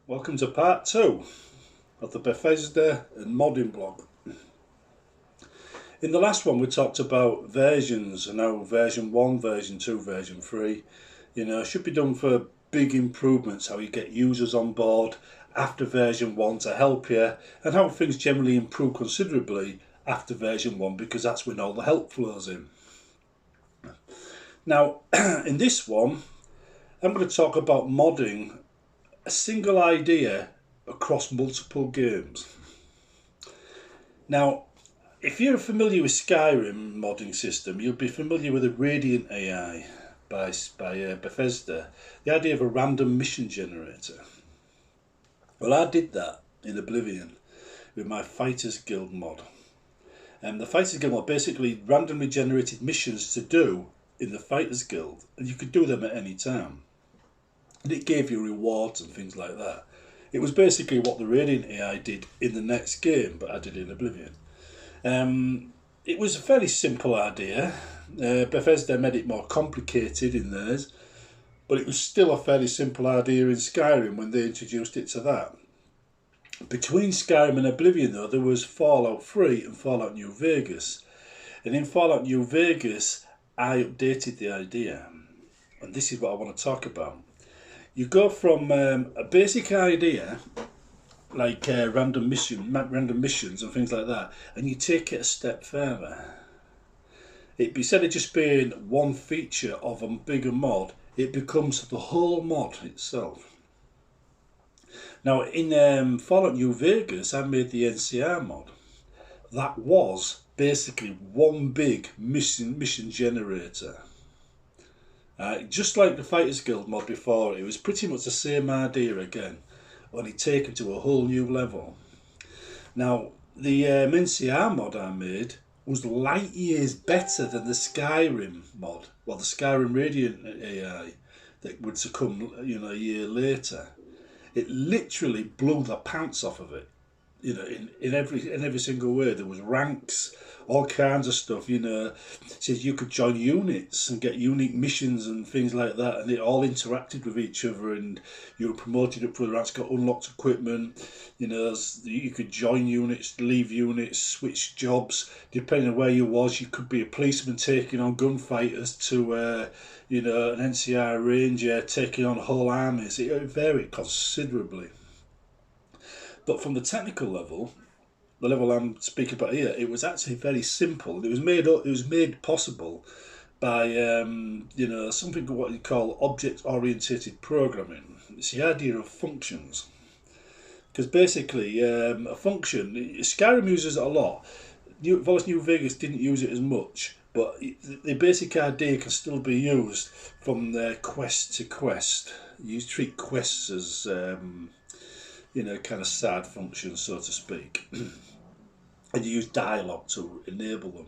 Welcome to part 2 of the Bethesda and Modding blog. In the last one we talked about versions and how version 1, version 2, version 3 should be done for big improvements, how you get users on board after version 1 to help you, and how things generally improve considerably after version 1 because that's when all the help flows in. Now in this one I'm going to talk about modding a single idea across multiple games. Now, if you're familiar with Skyrim modding system, you'll be familiar with the Radiant AI by Bethesda, the idea of a random mission generator. Well, I did that in Oblivion with my Fighters Guild mod. And the Fighters Guild mod basically randomly generated missions to do in the Fighters Guild, and you could do them at any time. And it gave you rewards and things like that. It was basically what the Radiant AI did in the next game, but I did it in Oblivion. It was a fairly simple idea. Bethesda made it more complicated in theirs, but it was still a fairly simple idea in Skyrim when they introduced it to that. Between Skyrim and Oblivion, though, there was Fallout 3 and Fallout New Vegas. And in Fallout New Vegas, I updated the idea. And this is what I want to talk about. You go from a basic idea, like random missions and things like that, and you take it a step further. Instead of just being one feature of a bigger mod, it becomes the whole mod itself. Now in Fallout New Vegas, I made the NCR mod. That was basically one big mission generator. Just like the Fighters Guild mod before, it was pretty much the same idea again, only taken to a whole new level. Now, the NCR mod I made was light years better than the Skyrim mod, well, the Skyrim Radiant AI that would succumb, a year later. It literally blew the pants off of it. In every single way. There was ranks, all kinds of stuff. Says you could join units and get unique missions and things like that, and it all interacted with each other. And you were promoted up through the ranks, got unlocked equipment. You could join units, leave units, switch jobs depending on where you was. You could be a policeman taking on gunfighters to an NCR ranger taking on whole armies. It varied considerably. But from the technical level, the level I'm speaking about here, it was actually very simple. It was made possible by something what you call object-oriented programming. It's the idea of functions, because basically a function, Skyrim uses it a lot. Fallout New Vegas didn't use it as much, but the basic idea can still be used from quest to quest. You treat quests as kind of side functions, so to speak. And you use dialogue to enable them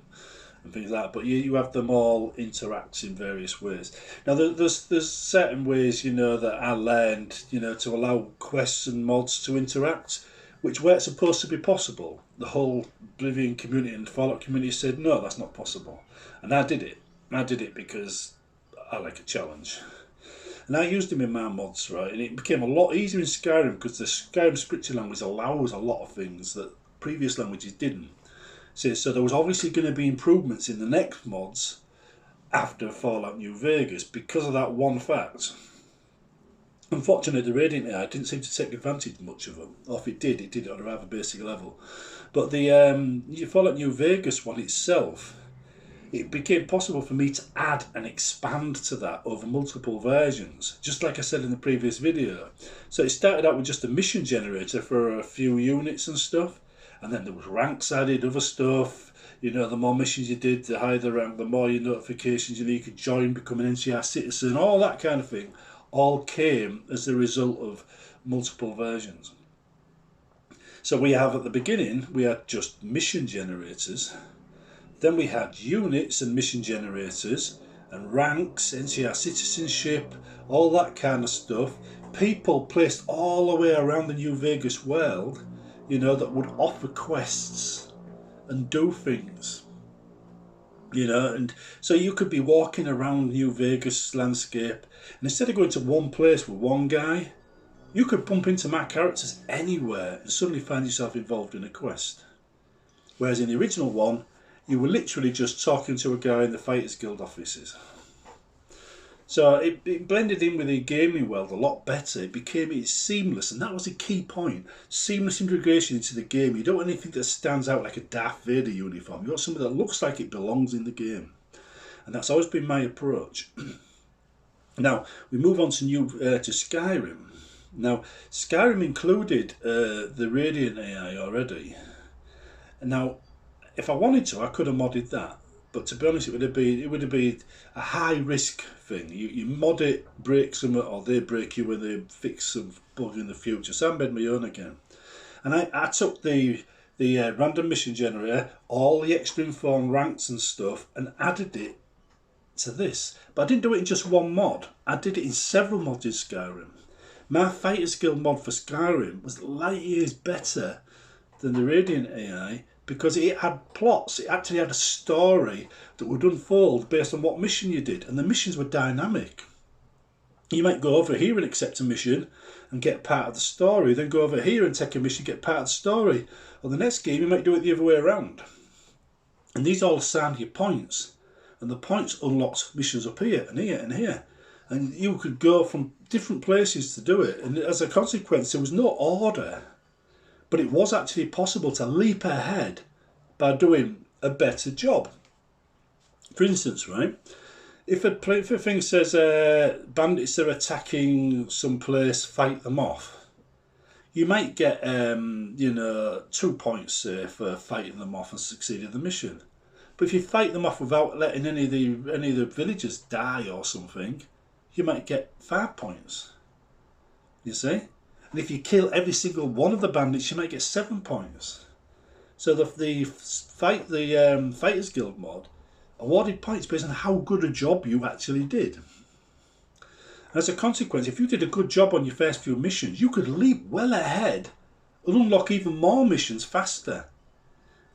and things like that. But you have them all interact in various ways. Now there's certain ways that I learned to allow quests and mods to interact, which weren't supposed to be possible. The whole Oblivion community and Fallout community said no, that's not possible, and I did it. I did it because I like a challenge. And I used them in my mods, right? And it became a lot easier in Skyrim because the Skyrim scripting language allows a lot of things that previous languages didn't. So there was obviously going to be improvements in the next mods after Fallout New Vegas because of that one fact. Unfortunately, the Radiant AI didn't seem to take advantage much of them. Or if it did it on a rather basic level. But the Fallout New Vegas one itself, it became possible for me to add and expand to that over multiple versions, just like I said in the previous video. So it started out with just a mission generator for a few units and stuff, and then there was ranks added, other stuff. The more missions you did, the higher the rank, the more your notifications you could join, become an NCR citizen, all that kind of thing, all came as the result of multiple versions. So we have at the beginning, we had just mission generators. Then we had units and mission generators and ranks, NCR citizenship, all that kind of stuff. People placed all the way around the New Vegas world, that would offer quests and do things. And so you could be walking around New Vegas landscape, and instead of going to one place with one guy, You could bump into my characters anywhere and suddenly find yourself involved in a quest. Whereas in the original one, you were literally just talking to a guy in the Fighters Guild offices. So it blended in with the gaming world a lot better. It became seamless, and that was a key point. Seamless integration into the game. You don't want anything that stands out like a Darth Vader uniform. You want something that looks like it belongs in the game. And that's always been my approach. Now, we move on to Skyrim. Now, Skyrim included the Radiant AI already. And now, if I wanted to, I could have modded that. But to be honest, it would have been a high risk thing. You mod it, break something, or they break you when they fix some bug in the future. So I made my own again, and I took the random mission generator, all the extreme form ranks and stuff, and added it to this. But I didn't do it in just one mod. I did it in several mods in Skyrim. My Fighters Guild mod for Skyrim was light years better than the Radiant AI. Because it had plots, it actually had a story that would unfold based on what mission you did, and the missions were dynamic. You might go over here and accept a mission and get part of the story, then go over here and take a mission and get part of the story. Or the next game you might do it the other way around. And these all assigned your points, and the points unlocked missions up here and here and here. And you could go from different places to do it, and as a consequence there was no order. But it was actually possible to leap ahead by doing a better job. For instance, right, if a thing says bandits are attacking some place, fight them off, you might get 2 points for fighting them off and succeeding the mission. But if you fight them off without letting any of the villagers die or something, you might get 5 points. You see? And if you kill every single one of the bandits, you might get 7 points. So the Fighters Guild mod awarded points based on how good a job you actually did. And as a consequence, if you did a good job on your first few missions, you could leap well ahead and unlock even more missions faster.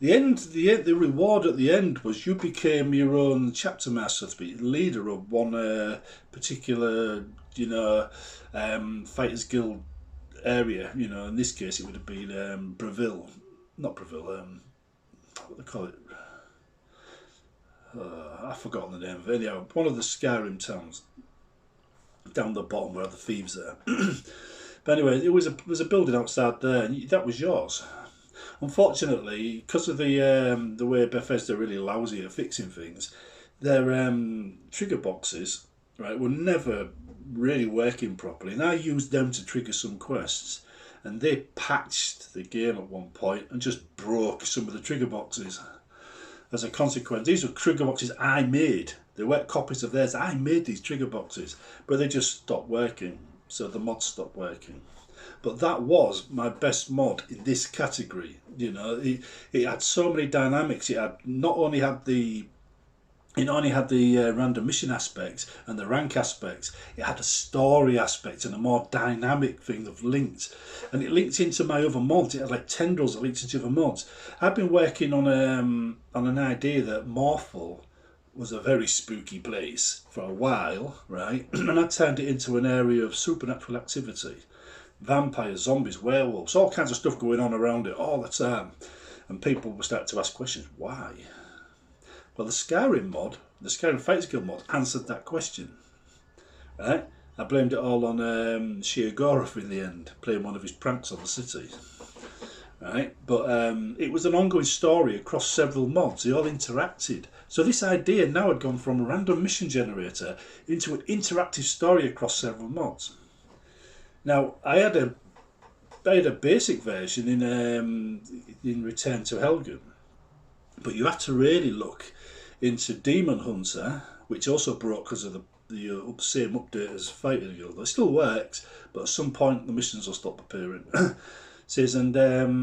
The reward at the end was you became your own chapter master, leader of one particular, Fighters Guild area. In this case it would have been Breville, not Breville, what do they call it? I've forgotten the name of it. Anyhow, one of the Skyrim towns down the bottom where the thieves are. But anyway, there was a building outside there, and that was yours. Unfortunately, because of the way Bethesda are really lousy at fixing things, their trigger boxes, right, were never really working properly, and I used them to trigger some quests, and they patched the game at one point and just broke some of the trigger boxes. As a consequence, these were trigger boxes I made. They weren't copies of theirs. I made these trigger boxes, but they just stopped working, so the mod stopped working. But that was my best mod in this category. It had so many dynamics. It not only had the random mission aspects and the rank aspects, it had a story aspect and a more dynamic thing of linked. And it linked into my other mods. It had like tendrils that linked into other mods. I've been working on an idea that Morphel was a very spooky place for a while, right? And I turned it into an area of supernatural activity. Vampires, zombies, werewolves, all kinds of stuff going on around it all the time. And people were starting to ask questions, why? Well, the Skyrim mod, the Skyrim Fighters Guild mod, answered that question. Right? I blamed it all on Sheogorath in the end, playing one of his pranks on the city. Right? But it was an ongoing story across several mods. They all interacted. So this idea now had gone from a random mission generator into an interactive story across several mods. Now, I had a basic version in Return to Helgen, but you have to really look into Demon Hunter, which also broke because of the same update as Fighter Guild. It still works, but at some point the missions will stop appearing. Says and Dark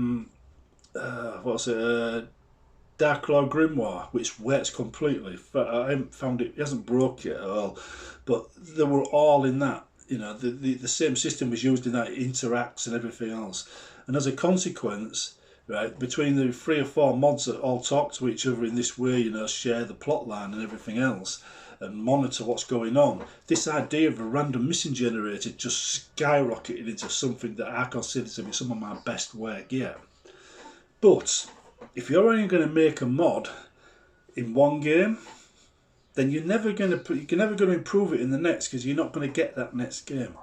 Lord Grimoire, which works completely. I haven't found it hasn't broke yet at all, but they were all in that. The same system was used in that, it interacts and everything else. And as a consequence, right, between the 3 or 4 mods that all talk to each other in this way, share the plot line and everything else, and monitor what's going on, this idea of a random mission generator just skyrocketed into something that I consider to be some of my best work yet. But if you're only going to make a mod in one game, then you're never going to improve it in the next, because you're not going to get that next game.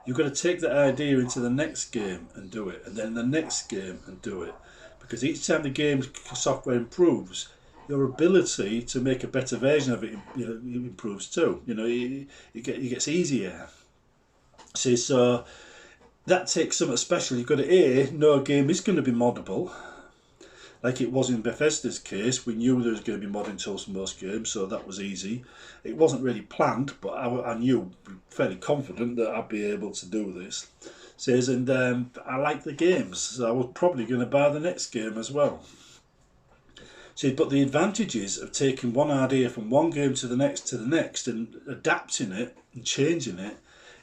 You've got to take that idea into the next game and do it, and then the next game and do it. Because each time the game software improves, your ability to make a better version of it, it improves too. It gets easier. See, so that takes something special. You've got to know a game is going to be moddable. Like it was in Bethesda's case, we knew there was going to be modding tools for most games, so that was easy. It wasn't really planned, but I knew, fairly confident, that I'd be able to do this. Says, and I like the games, so I was probably going to buy the next game as well. See, but the advantages of taking one idea from one game to the next and adapting it and changing it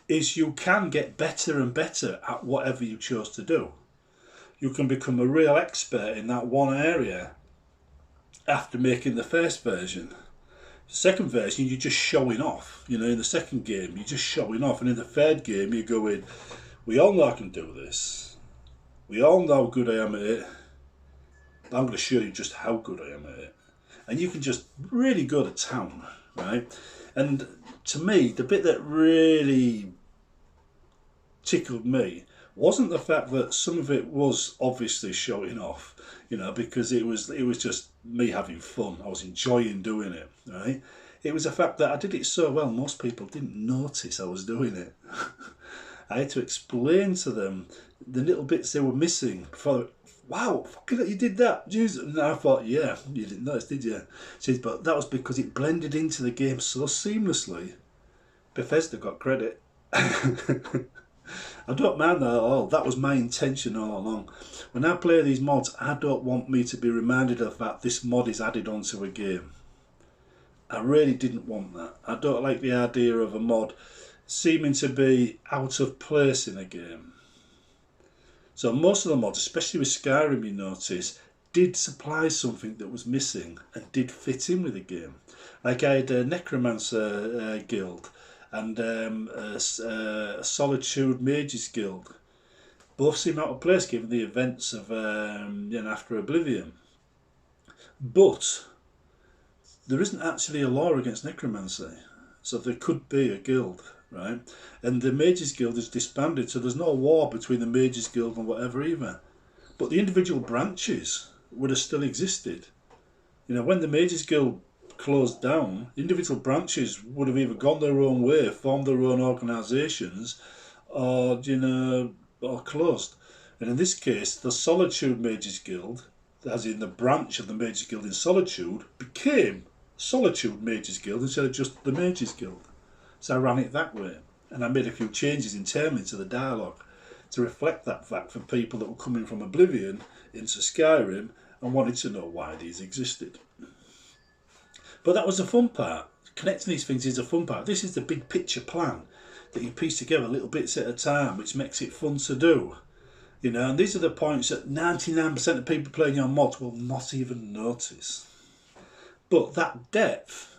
is you can get better and better at whatever you chose to do. You can become a real expert in that one area after making the first version. The second version, you're just showing off. In the second game, you're just showing off. And in the third game, you're going, we all know I can do this. We all know how good I am at it. But I'm going to show you just how good I am at it. And you can just really go to town, right? And to me, the bit that really tickled me wasn't the fact that some of it was obviously showing off, because it was just me having fun. I was enjoying doing it, right? It was the fact that I did it so well, most people didn't notice I was doing it. I had to explain to them the little bits they were missing before. Wow, fucking hell, you did that, Jesus. And I thought, yeah, you didn't notice, did you? Says, but that was because it blended into the game so seamlessly. Bethesda got credit. I don't mind that at all. That was my intention all along. When I play these mods, I don't want me to be reminded of that this mod is added onto a game. I really didn't want that. I don't like the idea of a mod seeming to be out of place in a game. So most of the mods, especially with Skyrim, you notice, did supply something that was missing and did fit in with the game. Like I had a Necromancer guild and a Solitude Mages guild. Both seem out of place given the events of after Oblivion. But there isn't actually a law against necromancy, so there could be a guild, right? And the Mages Guild is disbanded, so there's no war between the Mages Guild and whatever either. But the individual branches would have still existed. When the Mages Guild closed down, individual branches would have either gone their own way, formed their own organisations, or or closed. And in this case, the Solitude Mages Guild, as in the branch of the Mages Guild in Solitude, became Solitude Mages Guild instead of just the Mages Guild. So I ran it that way, and I made a few changes internally to the dialogue to reflect that fact for people that were coming from Oblivion into Skyrim and wanted to know why these existed. But that was the fun part. Connecting these things is the fun part. This is the big picture plan that you piece together little bits at a time, which makes it fun to do. And these are the points that 99% of people playing your mods will not even notice. But that depth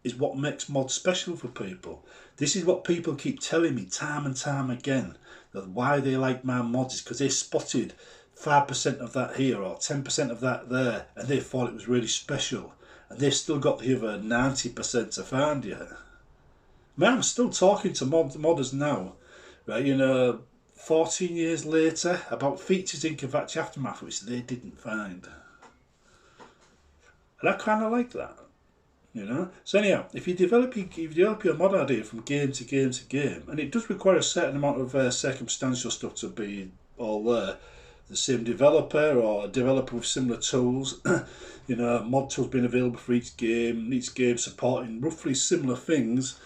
is what makes mods special for people. This is what people keep telling me time and time again, that why they like my mods is because they spotted 5% of that here or 10% of that there, and they thought it was really special. And they've still got the other 90% to find yet. Man, I'm still talking to modders now, right? 14 years later, about features in Kavachi Aftermath which they didn't find. And I kind of like that, So anyhow, if you develop your mod idea from game to game to game, and it does require a certain amount of circumstantial stuff to be all there, the same developer or a developer with similar tools, mod tools being available for each game supporting roughly similar things,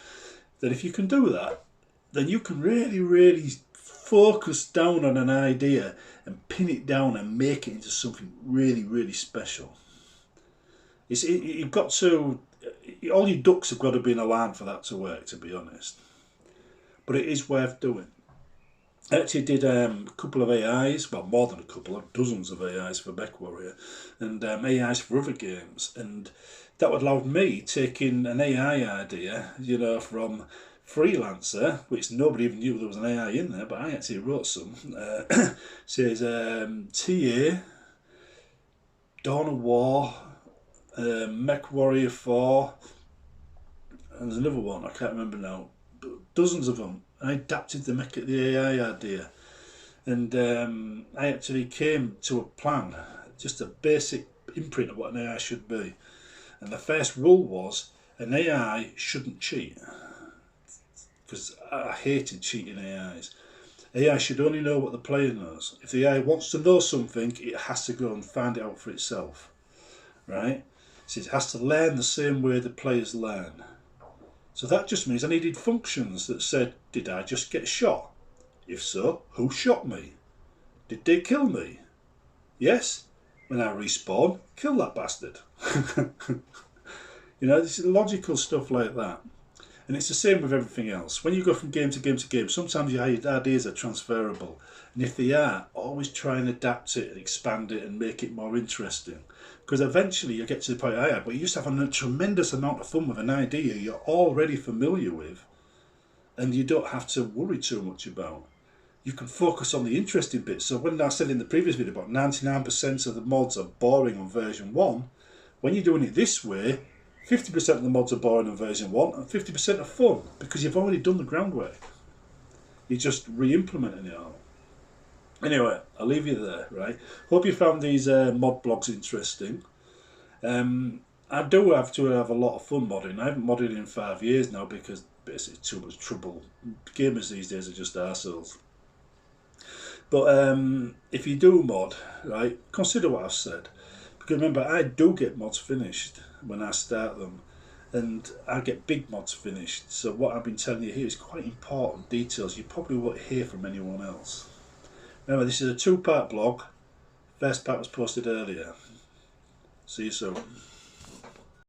then if you can do that, then you can really, really focus down on an idea and pin it down and make it into something really, really special. You've got to, all your ducks have got to be in a line for that to work, to be honest. But it is worth doing. I actually did a couple of AIs, well, more than a couple, dozens of AIs for MechWarrior, and AIs for other games, and that would allow me taking an AI idea, you know, from Freelancer, which nobody even knew there was an AI in there, but I actually wrote some. Says TA, Dawn of War, MechWarrior 4, and there's another one I can't remember now. But dozens of them. I adapted the AI idea, and I actually came to a plan, just a basic imprint of what an AI should be. And the first rule was an AI shouldn't cheat, because I hated cheating AIs. AI should only know what the player knows. If the AI wants to know something, it has to go and find it out for itself, right? So it has to learn the same way the players learn. So that just means I needed functions that said, did I just get shot? If so, who shot me? Did they kill me? Yes? When I respawn, kill that bastard. You know, this is logical stuff like that. And it's the same with everything else. When you go from game to game to game, sometimes your ideas are transferable. And if they are, always try and adapt it and expand it and make it more interesting. Because eventually you get to the point I had, but you just have a tremendous amount of fun with an idea you're already familiar with, and you don't have to worry too much about. You can focus on the interesting bits. So when I said in the previous video about 99% of the mods are boring on version 1, when you're doing it this way, 50% of the mods are boring on version 1 and 50% are fun, because you've already done the groundwork. You're just re-implementing it all. Anyway, I'll leave you there, right? Hope you found these mod blogs interesting. I do have to have a lot of fun modding. I haven't modded in 5 years now because basically too much trouble. Gamers these days are just arseholes. But if you do mod, right, consider what I've said. Because remember, I do get mods finished when I start them. And I get big mods finished. So what I've been telling you here is quite important details you probably won't hear from anyone else. Remember, this is a 2-part blog. First part was posted earlier. See you soon.